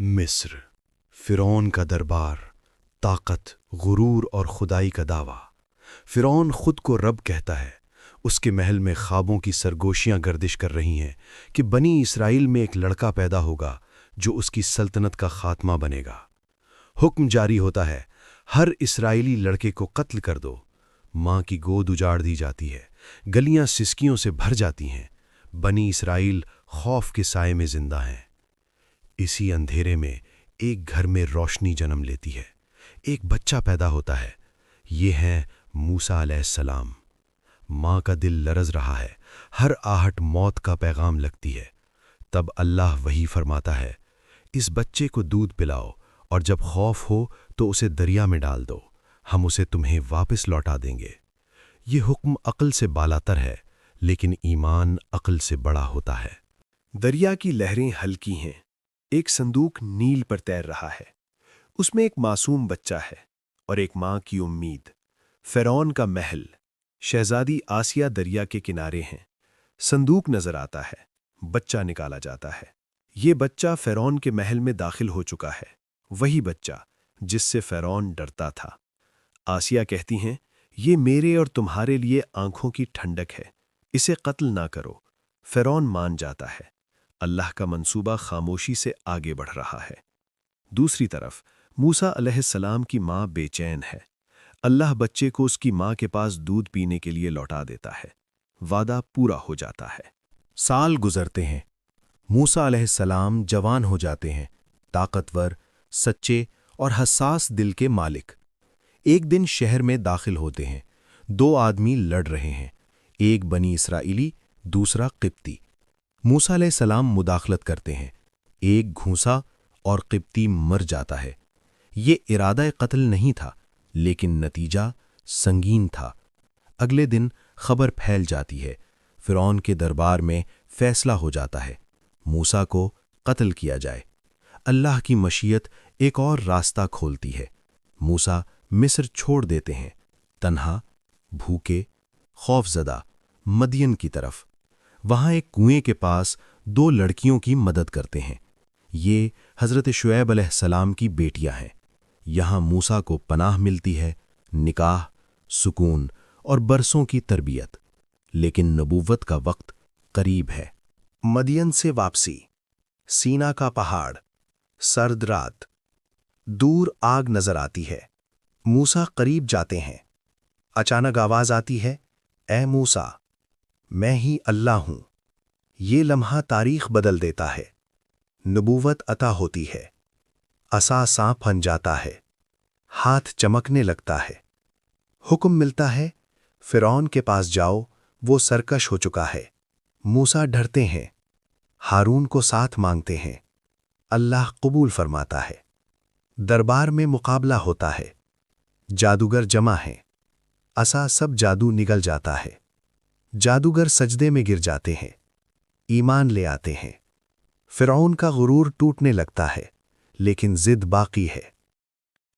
मिस्र, फ़िरौन का दरबार, ताकत, गुरूर और खुदाई का दावा। फ़िरौन खुद को रब कहता है। उसके महल में ख्वाबों की सरगोशियां गर्दिश कर रही हैं कि बनी इसराइल में एक लड़का पैदा होगा जो उसकी सल्तनत का खात्मा बनेगा। हुक्म जारी होता है, हर इस्राएली लड़के को कत्ल कर दो। माँ की गोद उजाड़ दी जाती है, गलियां सिसकियों से भर जाती हैं। बनी इसराइल खौफ के साए में जिंदा हैं। इसी अंधेरे में एक घर में रोशनी जन्म लेती है। एक बच्चा पैदा होता है। ये हैं मूसा अलैहिस्सलाम। माँ का दिल लरज रहा है, हर आहट मौत का पैगाम लगती है। तब अल्लाह वही फरमाता है, इस बच्चे को दूध पिलाओ और जब खौफ हो तो उसे दरिया में डाल दो, हम उसे तुम्हें वापस लौटा देंगे। ये हुक्म अक्ल से बालातर है, लेकिन ईमान अक्ल से बड़ा होता है। दरिया की लहरें हल्की हैं। एक संदूक नील पर तैर रहा है। उसमें एक मासूम बच्चा है और एक माँ की उम्मीद। फ़िरौन का महल, शहजादी आसिया दरिया के किनारे हैं। संदूक नजर आता है, बच्चा निकाला जाता है। ये बच्चा फ़िरौन के महल में दाखिल हो चुका है, वही बच्चा जिससे फ़िरौन डरता था। आसिया कहती हैं, ये मेरे और तुम्हारे लिए आंखों की ठंडक है, इसे कत्ल ना करो। फ़िरौन मान जाता है। अल्लाह का मंसूबा खामोशी से आगे बढ़ रहा है। दूसरी तरफ मूसा अलैहिस्सलाम की माँ बेचैन है। अल्लाह बच्चे को उसकी माँ के पास दूध पीने के लिए लौटा देता है। वादा पूरा हो जाता है। साल गुजरते हैं। मूसा अलैहिस्सलाम जवान हो जाते हैं, ताकतवर, सच्चे और हसास दिल के मालिक। एक दिन शहर में दाखिल होते हैं। दो आदमी लड़ रहे हैं, एक बनी इसराइली, दूसरा किप्ती। मूसा अलैहिस्सलाम मुदाखलत करते हैं। एक घूंसा और किप्ती मर जाता है। ये इरादा कत्ल नहीं था, लेकिन नतीजा संगीन था। अगले दिन खबर फैल जाती है। फ़िरौन के दरबार में फैसला हो जाता है, मूसा को कत्ल किया जाए। अल्लाह की मशीयत एक और रास्ता खोलती है। मूसा मिस्र छोड़ देते हैं, तन्हा, भूखे, खौफजदा, मदियन की तरफ। वहाँ एक कुएं के पास दो लड़कियों की मदद करते हैं। ये हज़रत शुएब अलैहिस्सलाम की बेटियां हैं। यहाँ मूसा को पनाह मिलती है, निकाह, सुकून और बरसों की तरबियत। लेकिन नबूवत का वक्त करीब है। मदियन से वापसी, सीना का पहाड़, सर्द रात, दूर आग नजर आती है। मूसा करीब जाते हैं। अचानक आवाज आती है, ए मूसा, मैं ही अल्लाह हूं। ये लम्हा तारीख बदल देता है। नबूवत अता होती है। असा सांप बन जाता है, हाथ चमकने लगता है। हुक्म मिलता है, फ़िरौन के पास जाओ, वो सरकश हो चुका है। मूसा डरते हैं, हारून को साथ मांगते हैं। अल्लाह कबूल फरमाता है। दरबार में मुकाबला होता है। जादूगर जमा हैं। असा सब जादू निगल जाता है। जादूगर सजदे में गिर जाते हैं, ईमान ले आते हैं। फ़िरौन का गुरूर टूटने लगता है, लेकिन जिद बाकी है।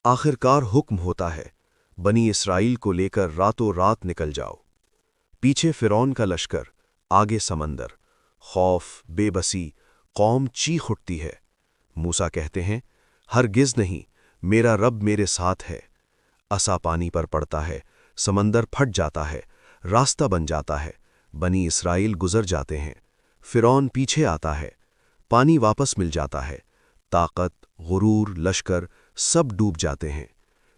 आखिरकार हुक्म होता है, बनी इसराइल को लेकर रातों रात निकल जाओ। पीछे फ़िरौन का लश्कर, आगे समंदर। खौफ, बेबसी, कौम चीख उठती है। मूसा कहते हैं, हरगिज़ नहीं, मेरा रब मेरे साथ है। असा पानी पर पड़ता है, समंदर फट जाता है, रास्ता बन जाता है। बनी इसराइल गुजर जाते हैं। फ़िरौन पीछे आता है, पानी वापस मिल जाता है। ताकत, गुरूर, लश्कर सब डूब जाते हैं।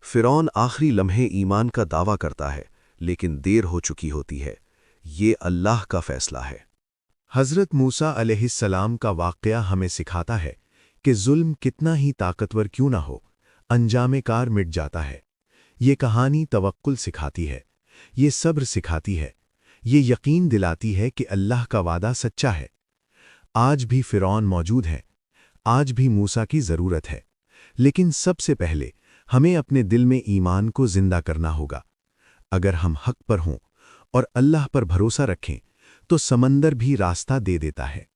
फ़िरौन आखिरी लम्हे ईमान का दावा करता है, लेकिन देर हो चुकी होती है। ये अल्लाह का फैसला है। हज़रत मूसा अलैहिस्सलाम का वाक़या हमें सिखाता है कि जुल्म कितना ही ताकतवर क्यों ना हो, अंजामे कार मिट जाता है। ये कहानी तवक्कुल सिखाती है, ये सब्र सिखाती है, ये यकीन दिलाती है कि अल्लाह का वादा सच्चा है। आज भी फ़िरौन मौजूद है, आज भी मूसा की ज़रूरत है, लेकिन सबसे पहले हमें अपने दिल में ईमान को जिंदा करना होगा। अगर हम हक पर हों और अल्लाह पर भरोसा रखें, तो समंदर भी रास्ता दे देता है।